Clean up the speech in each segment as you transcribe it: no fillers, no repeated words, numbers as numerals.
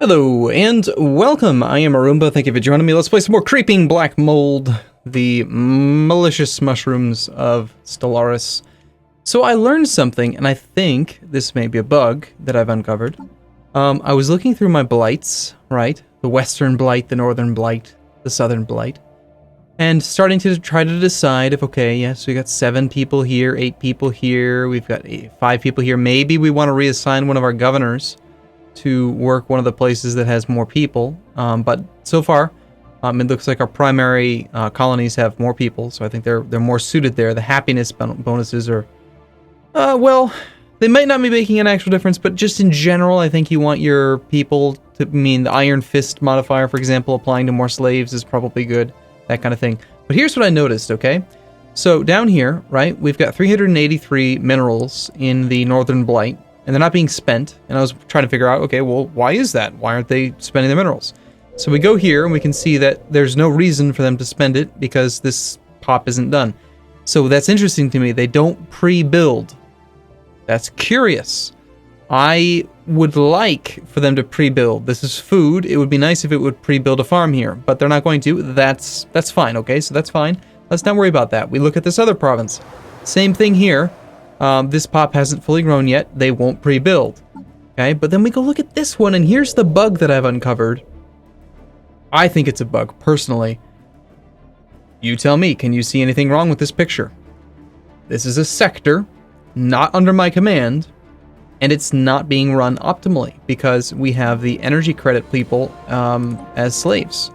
Hello and welcome. I am Arumba. Thank you for joining me. Let's play some more Creeping Black Mold, the malicious mushrooms of Stellaris. So I learned something, and I think this may be a bug that I've uncovered. I was looking through my blights, right? The Western Blight, the Northern Blight, the Southern Blight, and starting to try to decide if, okay, yes, we got 7 people here, 8 people here, we've got 5 people here. Maybe we want to reassign one of our governors to work one of the places that has more people, but so far it looks like our primary colonies have more people, so I think they're more suited there. The happiness bonuses are well, they might not be making an actual difference, but just in general I think you want your people to mean the Iron Fist modifier, for example, applying to more slaves is probably good, that kind of thing. But here's what I noticed, okay? So down here, right, we've got 383 minerals in the Northern Blight, and they're not being spent, and I was trying to figure out, okay, well, why is that? Why aren't they spending the minerals? So we go here, and we can see that there's no reason for them to spend it, because this pop isn't done. So that's interesting to me. They don't pre-build. That's curious. I would like for them to pre-build. This is food. It would be nice if it would pre-build a farm here, but they're not going to. That's fine, okay? So that's fine. Let's not worry about that. We look at this other province. Same thing here. This pop hasn't fully grown yet. They won't pre-build. Okay, but then we go look at this one, and here's the bug that I've uncovered. I think it's a bug, personally. You tell me, can you see anything wrong with this picture? This is a sector, not under my command, and it's not being run optimally, because we have the energy credit people as slaves.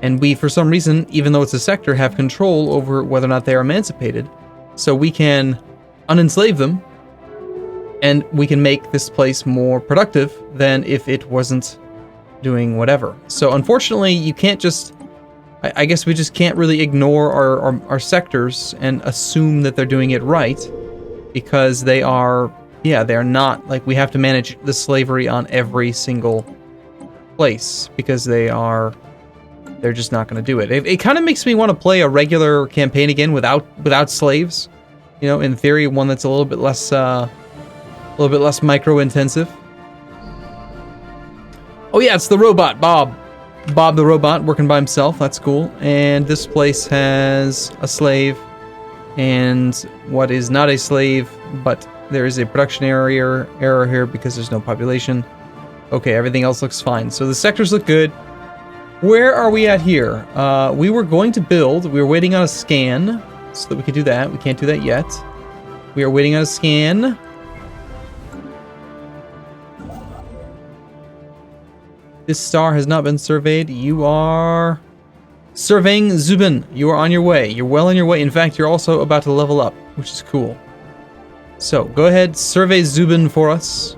And we, for some reason, even though it's a sector, have control over whether or not they are emancipated. So we can unenslave them, and we can make this place more productive than if it wasn't doing whatever. So unfortunately, you can't just, I guess we just can't really ignore our sectors and assume that they're doing it right, because they are, yeah, they're not, like, we have to manage the slavery on every single place, because they're just not going to do it. It kind of makes me want to play a regular campaign again without slaves. You know, in theory, one that's a little bit less micro-intensive. Oh yeah, it's the robot, Bob. Bob the robot, working by himself. That's cool. And this place has a slave, and what is not a slave, but there is a production error here because there's no population. Okay, everything else looks fine. So the sectors look good. Where are we at here? We were going to build. We were waiting on a scan so that we could do that. We can't do that yet. We are waiting on a scan. This star has not been surveyed. You are surveying Zubin. You are on your way. You're well on your way. In fact, you're also about to level up, which is cool. So go ahead, survey Zubin for us.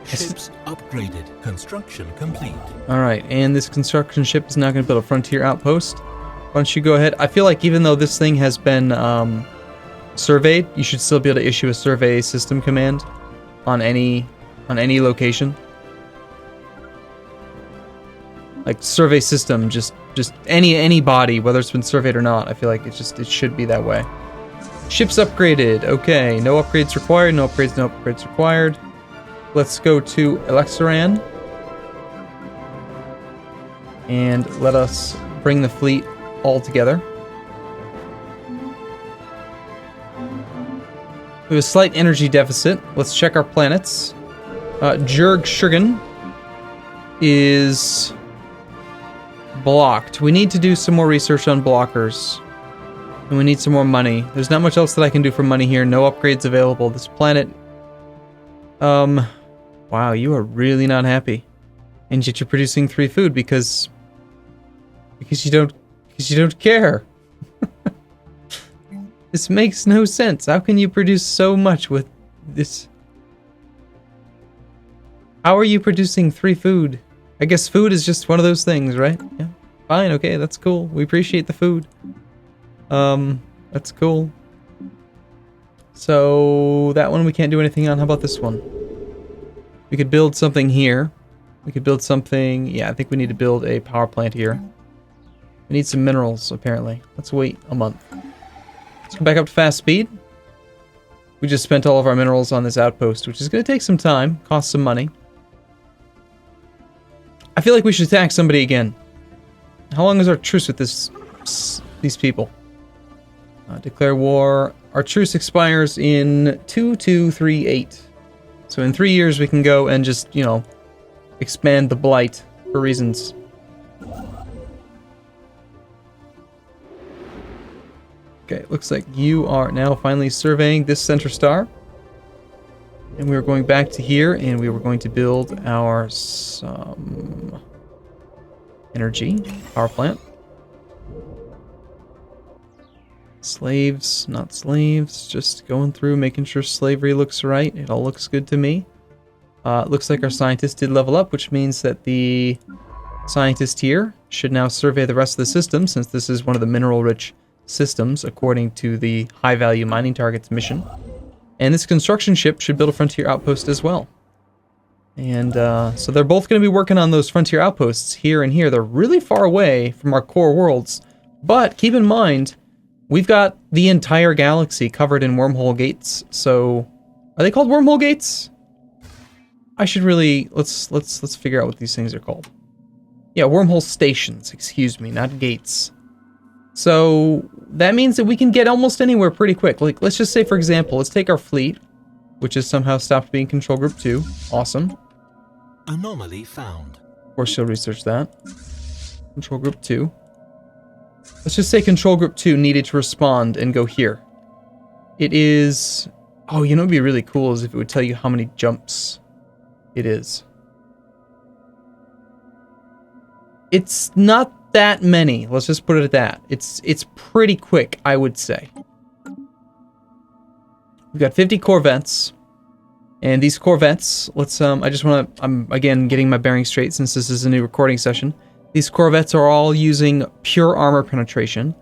Ships upgraded. Construction complete. Alright, and this construction ship is now going to build a frontier outpost. Why don't you go ahead? I feel like even though this thing has been surveyed, you should still be able to issue a survey system command on any location. Like survey system, just any body, whether it's been surveyed or not. I feel like it should be that way. Ships upgraded. Okay, no upgrades required. No upgrades required. Let's go to Elexoran and let us bring the fleet all together. We have a slight energy deficit. Let's check our planets. Jurg Shugan is blocked. We need to do some more research on blockers. And we need some more money. There's not much else that I can do for money here. No upgrades available. This planet... Wow, you are really not happy. And yet you're producing 3 food because you don't care. This makes no sense. How can you produce so much with this? How are you producing 3 food? I guess food is just one of those things, right? Yeah. Fine, okay, that's cool. We appreciate the food. That's cool. So that one we can't do anything on. How about this one? We could build something here. We could build something... Yeah, I think we need to build a power plant here. We need some minerals, apparently. Let's wait a month. Let's go back up to fast speed. We just spent all of our minerals on this outpost, which is going to take some time, cost some money. I feel like we should attack somebody again. How long is our truce with these people? Declare war. Our truce expires in 2238. So in 3 years we can go and just, you know, expand the blight for reasons. Okay, looks like you are now finally surveying this center star. And we're going back to here, and we were going to build our energy power plant. Slaves, not slaves, just going through, making sure slavery looks right. It all looks good to me. Looks like our scientist did level up, which means that the scientist here should now survey the rest of the system, since this is one of the mineral-rich systems, according to the high-value mining targets mission. And this construction ship should build a frontier outpost as well. And so they're both going to be working on those frontier outposts here and here. They're really far away from our core worlds, but keep in mind, we've got the entire galaxy covered in wormhole gates. So, are they called wormhole gates? I should really let's figure out what these things are called. Yeah, wormhole stations. Excuse me, not gates. So that means that we can get almost anywhere pretty quick. Like, let's just say, for example, let's take our fleet, which has somehow stopped being Control Group 2. Awesome. Anomaly found. Of course, she'll research that. Control Group 2. Let's just say Control Group 2 needed to respond and go here. It is... Oh, you know what would be really cool is if it would tell you how many jumps it is. It's not that many. Let's just put it at that. It's pretty quick, I would say. We've got 50 corvettes. And these corvettes, let's I just want to, I'm again getting my bearings straight since this is a new recording session. These corvettes are all using pure armor penetration.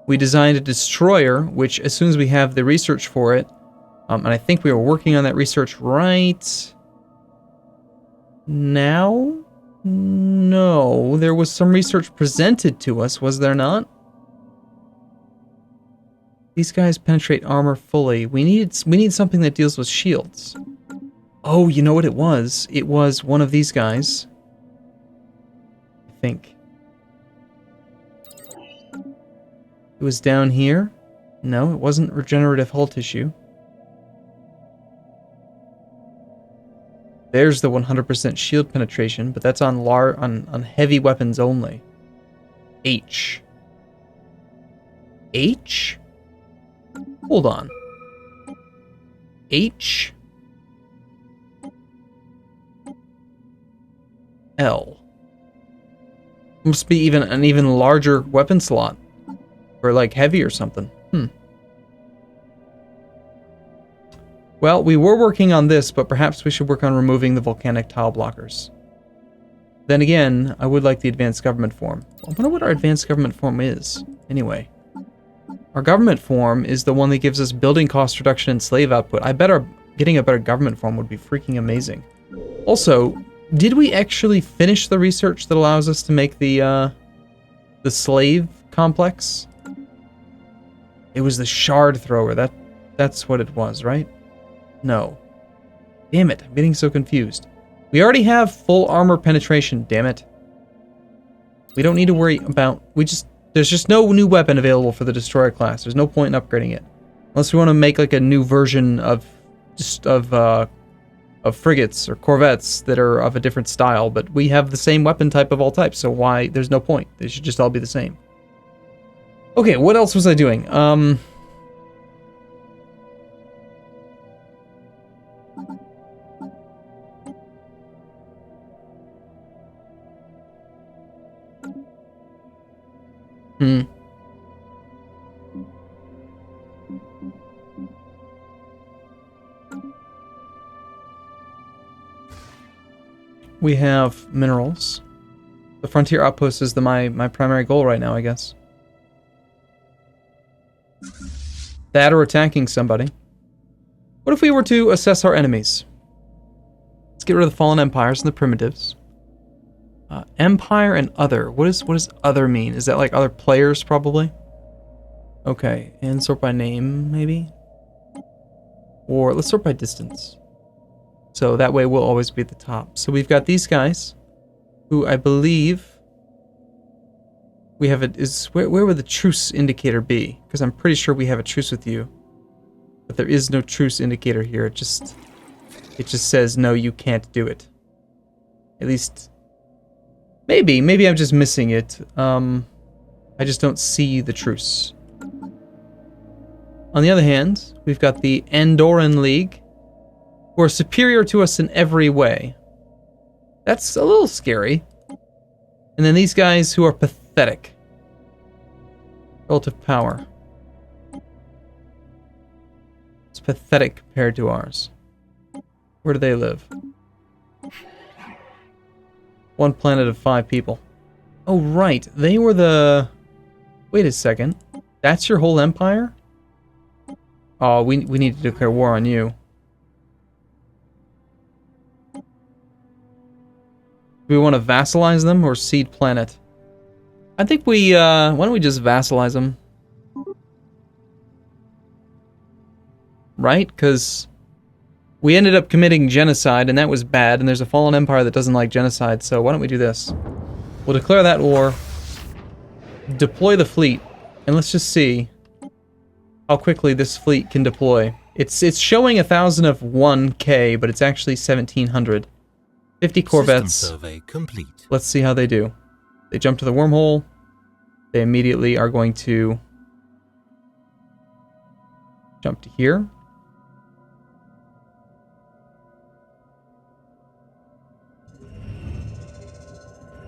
We designed a destroyer, which as soon as we have the research for it, and I think we are working on that research right now? No, there was some research presented to us, was there not? These guys penetrate armor fully. We need something that deals with shields. Oh, you know what it was? It was one of these guys. I think. It was down here. No, it wasn't regenerative hull tissue. There's the 100% shield penetration, but that's on heavy weapons only. H. H? Hold on. H? L. Must be an even larger weapon slot. Or like heavy or something. Well, we were working on this, but perhaps we should work on removing the volcanic tile blockers. Then again, I would like the advanced government form. I wonder what our advanced government form is, anyway. Our government form is the one that gives us building cost reduction and slave output. I bet getting a better government form would be freaking amazing. Also, did we actually finish the research that allows us to make the slave complex? It was the shard thrower. That's what it was, right? No. Damn it, I'm getting so confused. We already have full armor penetration, damn it. We don't need to worry about... There's just no new weapon available for the destroyer class. There's no point in upgrading it. Unless we want to make like a new version of frigates or corvettes that are of a different style, but we have the same weapon type of all types, so why? There's no point. They should just all be the same. Okay, what else was I doing? We have minerals. The frontier outpost is my primary goal right now, I guess. That or attacking somebody. What if we were to assess our enemies? Let's get rid of the fallen empires and the primitives. Empire and other. What does other mean? Is that like other players, probably? Okay, and sort by name, maybe? Or let's sort by distance. So that way we'll always be at the top. So we've got these guys, who I believe we have where would the truce indicator be? Because I'm pretty sure we have a truce with you. But there is no truce indicator here. It just says, no, you can't do it. At least, maybe I'm just missing it. I just don't see the truce. On the other hand, we've got the Andorran League, who are superior to us in every way. That's a little scary. And then these guys who are pathetic. Relative power. It's pathetic compared to ours. Where do they live? One planet of 5 people. Oh, right. They were the... Wait a second. That's your whole empire? Oh, we need to declare war on you. Do we want to vassalize them or cede planet? I think we, why don't we just vassalize them? Right? Because we ended up committing genocide, and that was bad, and there's a fallen empire that doesn't like genocide, so why don't we do this? We'll declare that war, deploy the fleet, and let's just see how quickly this fleet can deploy. It's showing 1,001K, but it's actually 1,700. 50 corvettes. System survey complete. Let's see how they do. They jump to the wormhole. They immediately are going to jump to here.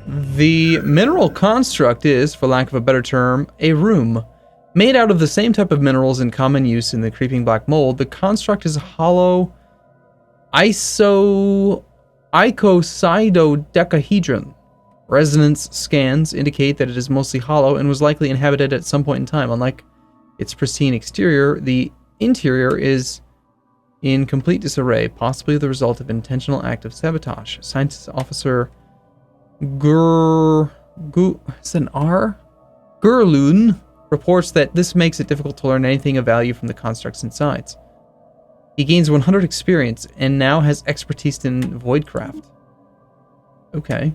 The mineral construct is, for lack of a better term, a room. Made out of the same type of minerals in common use in the creeping black mold, the construct is a hollow icosiedodecahedron. Resonance scans indicate that it is mostly hollow and was likely inhabited at some point in time. Unlike its pristine exterior, the interior is in complete disarray, possibly the result of intentional act of sabotage. Scientist officer Gurlun reports that this makes it difficult to learn anything of value from the constructs inside. He gains 100 experience and now has expertise in voidcraft. Okay.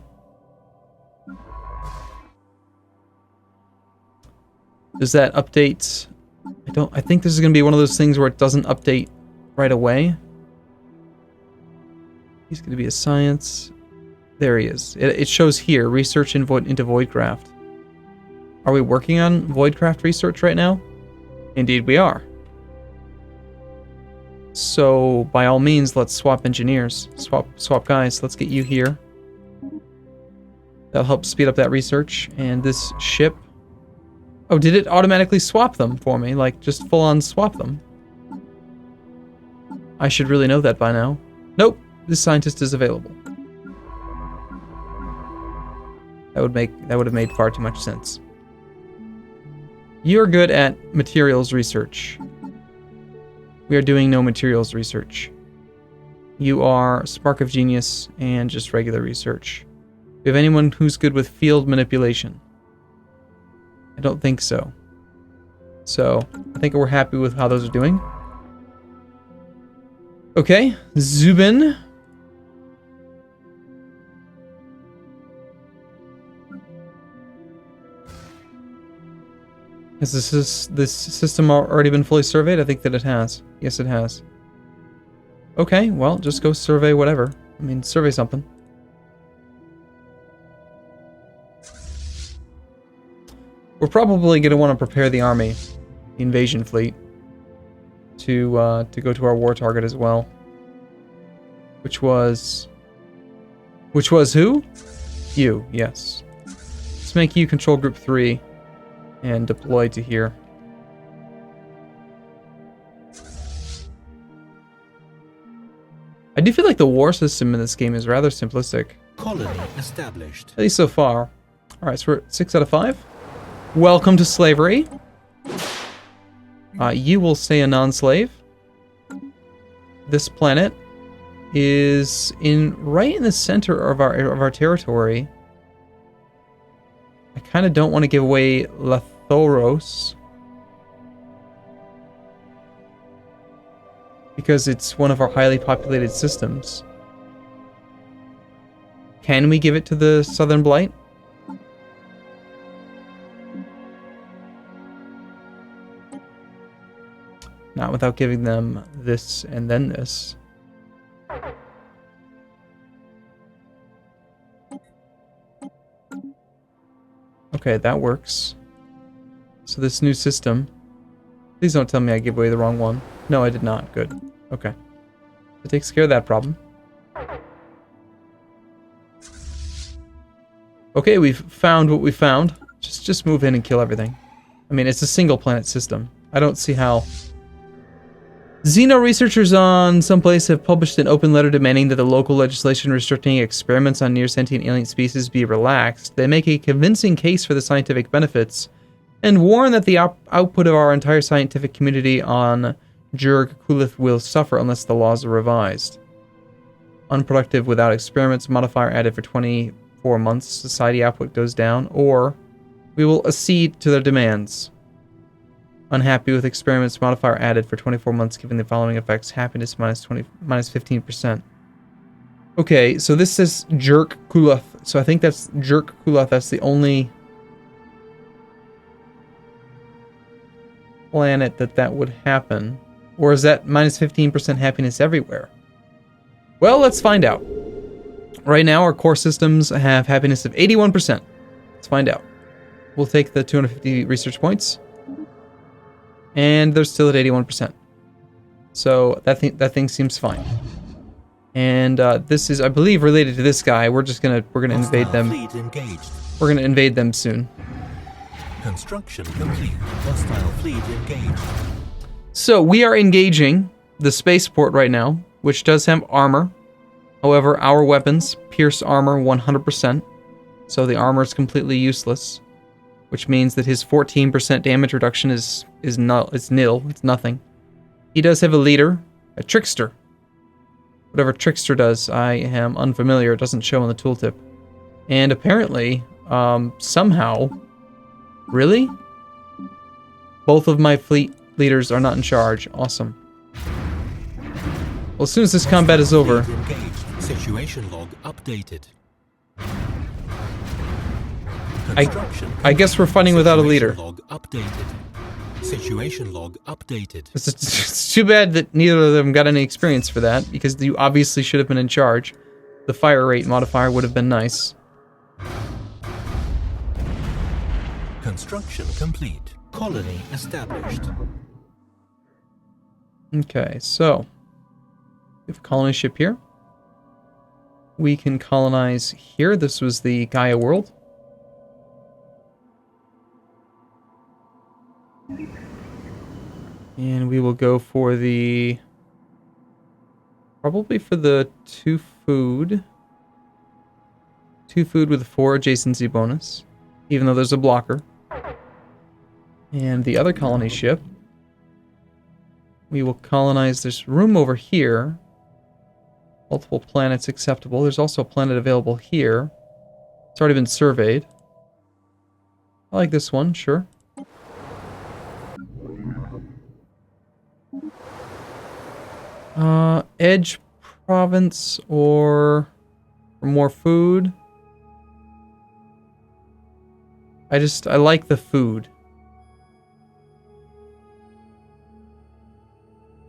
Does that update? I think this is going to be one of those things where it doesn't update right away. He's going to be a science. There he is. It shows here, research into voidcraft. Are we working on voidcraft research right now? Indeed we are. So, by all means, let's swap engineers. Swap guys. Let's get you here. That'll help speed up that research. And this ship... Oh, did it automatically swap them for me? Like, just full-on swap them? I should really know that by now. Nope. This scientist is available. That would have made far too much sense. You're good at materials research. We are doing no materials research. You are Spark of Genius and just regular research. Do we have anyone who's good with field manipulation? I don't think so. So, I think we're happy with how those are doing. Okay, Zubin. Has this system already been fully surveyed? I think that it has. Yes, it has. Okay, well, just go survey whatever. I mean, survey something. We're probably going to want to prepare the army, the invasion fleet, to go to our war target as well. Which was who? You, yes. Let's make you control group 3 and deploy to here. I do feel like the war system in this game is rather simplistic. Colony established. At least so far. Alright, so we're at 6 out of 5. Welcome to slavery. You will stay a non-slave. This planet is right in the center of our territory. I kind of don't want to give away Lathoros. because it's one of our highly populated systems. Can we give it to the Southern Blight? Not without giving them this and then this. Okay, that works. So this new system... Please don't tell me I gave away the wrong one. No, I did not. Good. Okay. It takes care of that problem. Okay, we've found what we found. Just move in and kill everything. I mean, it's a single planet system. I don't see how... Xeno researchers on someplace have published an open letter demanding that the local legislation restricting experiments on near-sentient alien species be relaxed. They make a convincing case for the scientific benefits and warn that the output of our entire scientific community on Jurg Kulith will suffer unless the laws are revised. Unproductive without experiments, modifier added for 24 months, society output goes down, or we will accede to their demands. Unhappy with experiments, modifier added for 24 months, giving the following effects: happiness minus 15%. Okay, so this is Jerk Kulath. So I think that's Jerk Kulath. That's the only planet that would happen. Or is that minus 15% happiness everywhere? Well, let's find out. Right now, our core systems have happiness of 81%. Let's find out. We'll take the 250 research points. And they're still at 81%. So that thing seems fine. And this is, I believe, related to this guy. We're gonna invade them. We're gonna invade them soon. Construction complete. Hostile fleet engaged. So we are engaging the spaceport right now, which does have armor. However, our weapons pierce armor 100%. So the armor is completely useless. Which means that his 14% damage reduction is nil. It's nothing. He does have a leader, a trickster. Whatever trickster does, I am unfamiliar. It doesn't show on the tooltip. And apparently, somehow, really? Both of my fleet leaders are not in charge. Awesome. Well, as soon as this combat is over... Situation log updated. I guess we're fighting without a leader. Log updated. Situation log updated. It's too bad that neither of them got any experience for that, because you obviously should have been in charge. The fire rate modifier would have been nice. Construction complete. Colony established. Okay, so we have a colony ship here. We can colonize here. This was the Gaia world. And we will go for the... probably for the 2 food. 2 food with a 4 adjacency bonus. Even though there's a blocker. And the other colony ship. We will colonize this room over here. Multiple planets acceptable. There's also a planet available here. It's already been surveyed. I like this one, sure. Edge province or more food. I like the food.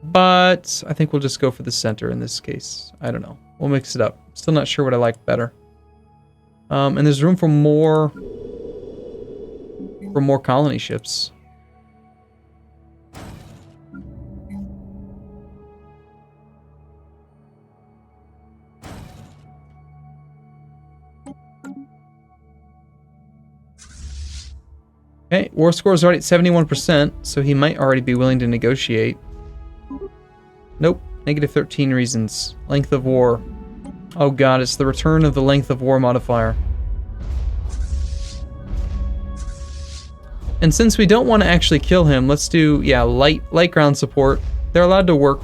But I think we'll just go for the center in this case. I don't know. We'll mix it up. Still not sure what I like better. And there's room for more colony ships. Okay, war score is already at 71%, so he might already be willing to negotiate. Nope, negative 13 reasons. Length of war. Oh god, it's the return of the length of war modifier. And since we don't want to actually kill him, let's do, yeah, light ground support. They're allowed to work.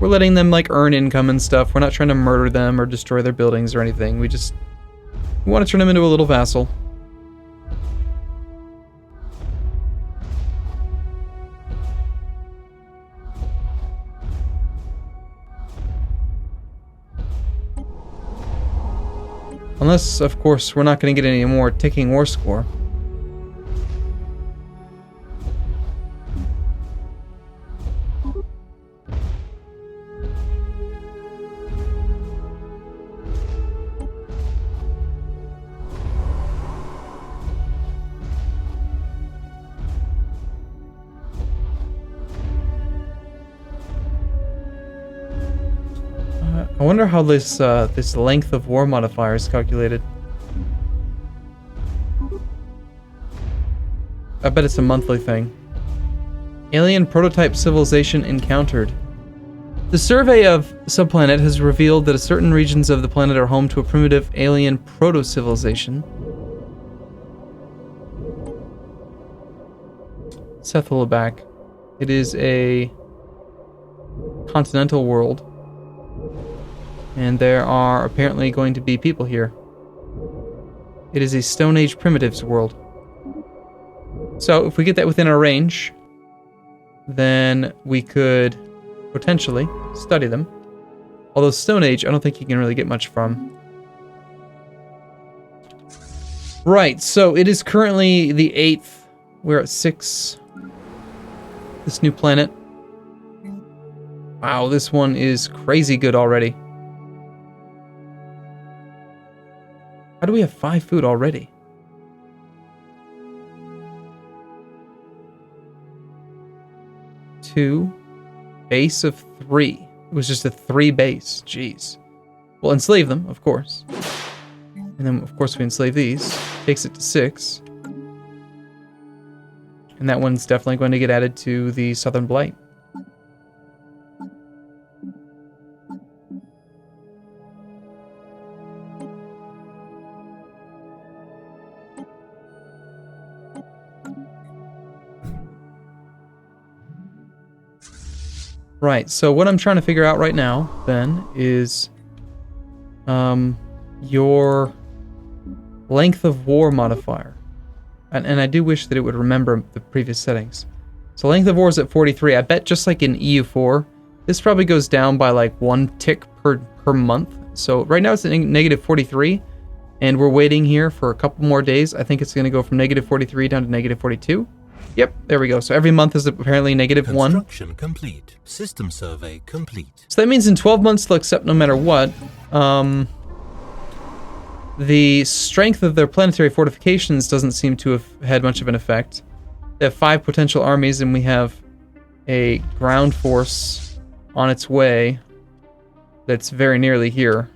We're letting them, like, earn income and stuff. We're not trying to murder them or destroy their buildings or anything. We want to turn them into a little vassal. Unless, of course, we're not going to get any more ticking war score. I wonder how this this length of war modifier is calculated. I bet it's a monthly thing. Alien prototype civilization encountered. The survey of subplanet has revealed that certain regions of the planet are home to a primitive alien proto-civilization. Sethelback. It is a continental world. And there are apparently going to be people here. It is a Stone Age primitives world. So if we get that within our range, then we could potentially study them. Although Stone Age, I don't think you can really get much from. Right, so it is currently the 8th. We're at 6. This new planet. Wow, this one is crazy good already. How do we have 5 food already? 2. Base of 3. It was just a 3 base. Jeez. We'll enslave them, of course. And then, of course, we enslave these. Takes it to 6. And that one's definitely going to get added to the Southern Blight. Right, so what I'm trying to figure out right now, then, is your length of war modifier. And I do wish that it would remember the previous settings. So length of war is at 43. I bet just like in EU4, this probably goes down by like 1 tick per month. So right now it's at negative 43, and we're waiting here for a couple more days. I think it's going to go from negative 43 down to negative 42. Yep, there we go. So every month is apparently negative 1. Construction complete. System survey complete. So that means in 12 months they'll accept no matter what. The strength of their planetary fortifications doesn't seem to have had much of an effect. They have 5 potential armies, and we have a ground force on its way that's very nearly here.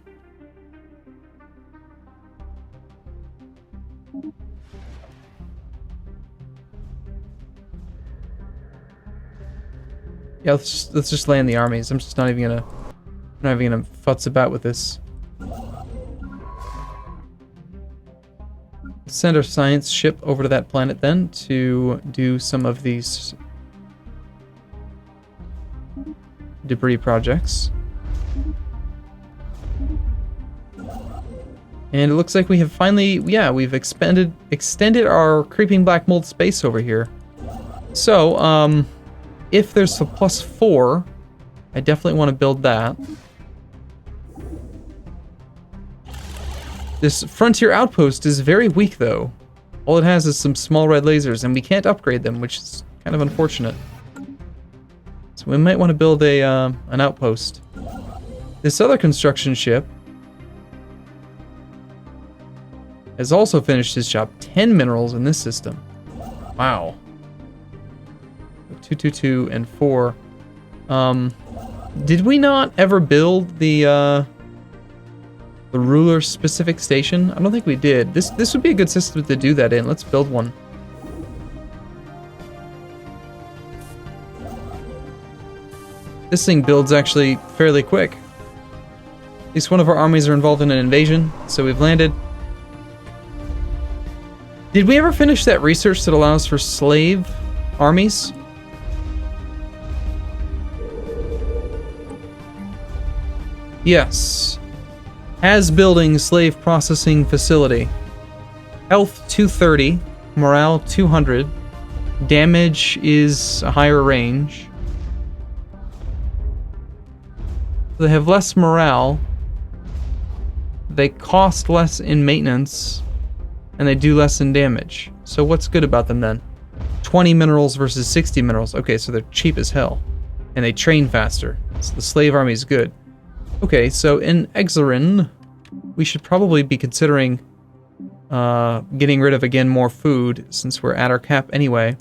Yeah, let's just land the armies. I'm just not even gonna futz about with this. Send our science ship over to that planet then to do some of these debris projects. And it looks like we have finally, yeah, we've extended our creeping black mold space over here. So, if there's a +4, I definitely want to build that. This frontier outpost is very weak, though. All it has is some small red lasers, and we can't upgrade them, which is kind of unfortunate. So we might want to build a an outpost. This other construction ship has also finished his job. 10 minerals in this system. Wow. 2, 2, 2, and 4. Did we not ever build the ruler specific station? I don't think we did. This would be a good system to do that in. Let's build one. This thing builds actually fairly quick. At least one of our armies are involved in an invasion, so we've landed. Did we ever finish that research that allows for slave armies? Yes. Has building slave processing facility. Health 230, morale 200, damage is a higher range. They have less morale. they cost less in maintenance, and they do less in damage. So what's good about them then? 20 minerals versus 60 minerals. Okay, so they're cheap as hell. And they train faster. So the slave army is good. Okay, so in Exarin, we should probably be considering getting rid of, again, more food, since we're at our cap anyway,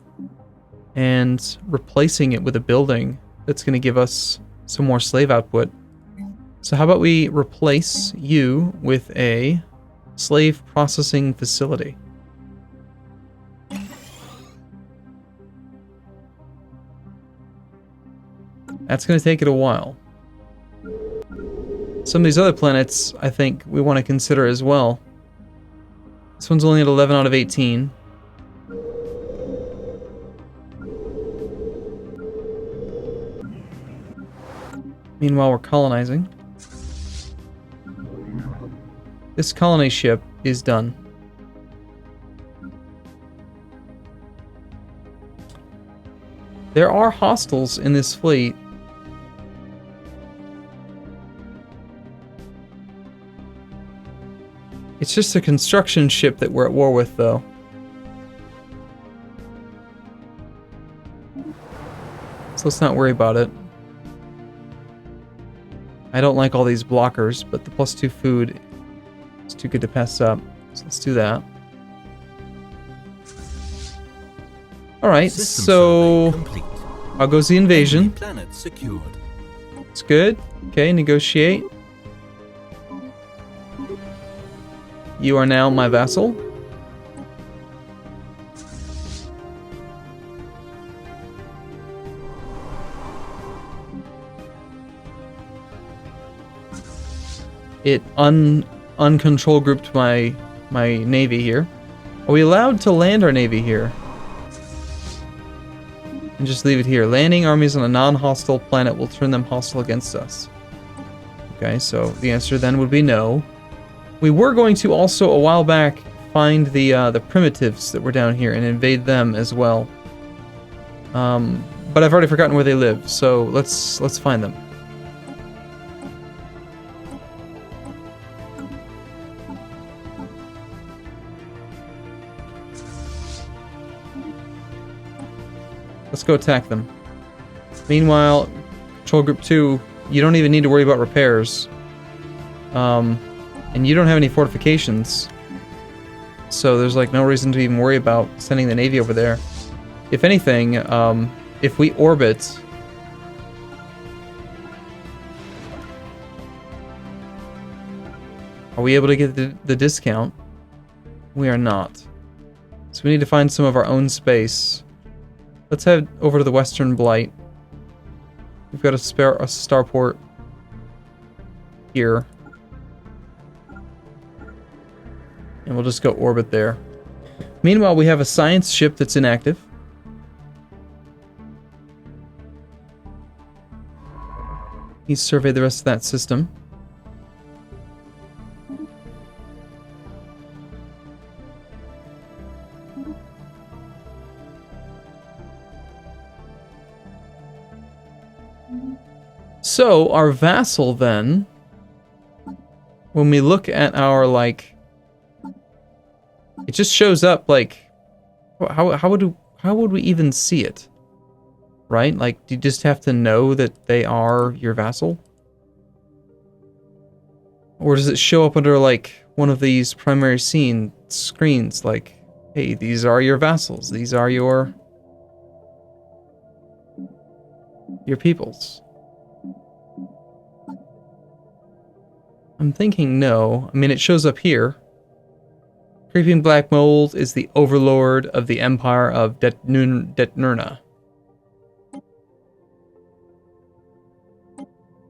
and replacing it with a building that's going to give us some more slave output. So how about we replace you with a slave processing facility? That's going to take it a while. Some of these other planets, I think, we want to consider as well. This one's only at 11 out of 18. Meanwhile, we're colonizing. This colony ship is done. There are hostiles in this fleet. It's just a construction ship that we're at war with, though. So let's not worry about it. I don't like all these blockers, but the +2 food is too good to pass up. So let's do that. Alright, so how goes the invasion? Planet secured. It's good. Okay, negotiate. You are now my vassal. It uncontrol grouped my navy here. Are we allowed to land our navy here? And just leave it here. Landing armies on a non-hostile planet will turn them hostile against us. Okay, so the answer then would be no. We were going to also, a while back, find the primitives that were down here and invade them as well. But I've already forgotten where they live, so let's find them. Let's go attack them. Meanwhile, Control Group 2, you don't even need to worry about repairs. And you don't have any fortifications. So there's like no reason to even worry about sending the Navy over there. If anything, if we orbit... Are we able to get the discount? We are not. So we need to find some of our own space. Let's head over to the Western Blight. We've got a starport here. And we'll just go orbit there. Meanwhile, we have a science ship that's inactive. He's surveyed the rest of that system. So, our vassal then, when we look at our, like, it just shows up, like, how would we even see it? Right? Like, do you just have to know that they are your vassal? Or does it show up under, like, one of these primary scene screens, like, hey, these are your vassals, these are your peoples? I'm thinking no. I mean, it shows up here. Creeping Black Mold is the overlord of the Empire of Detnurna.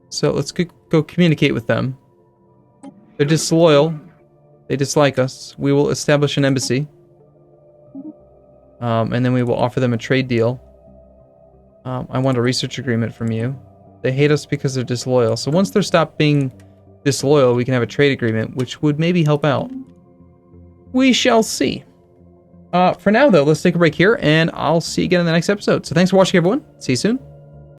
So let's go communicate with them. They're disloyal. They dislike us. We will establish an embassy. And then we will offer them a trade deal. I want a research agreement from you. They hate us because they're disloyal. So once they're stopped being disloyal, we can have a trade agreement, which would maybe help out. We shall see. For now, though, let's take a break here, and I'll see you again in the next episode. So thanks for watching, everyone. See you soon.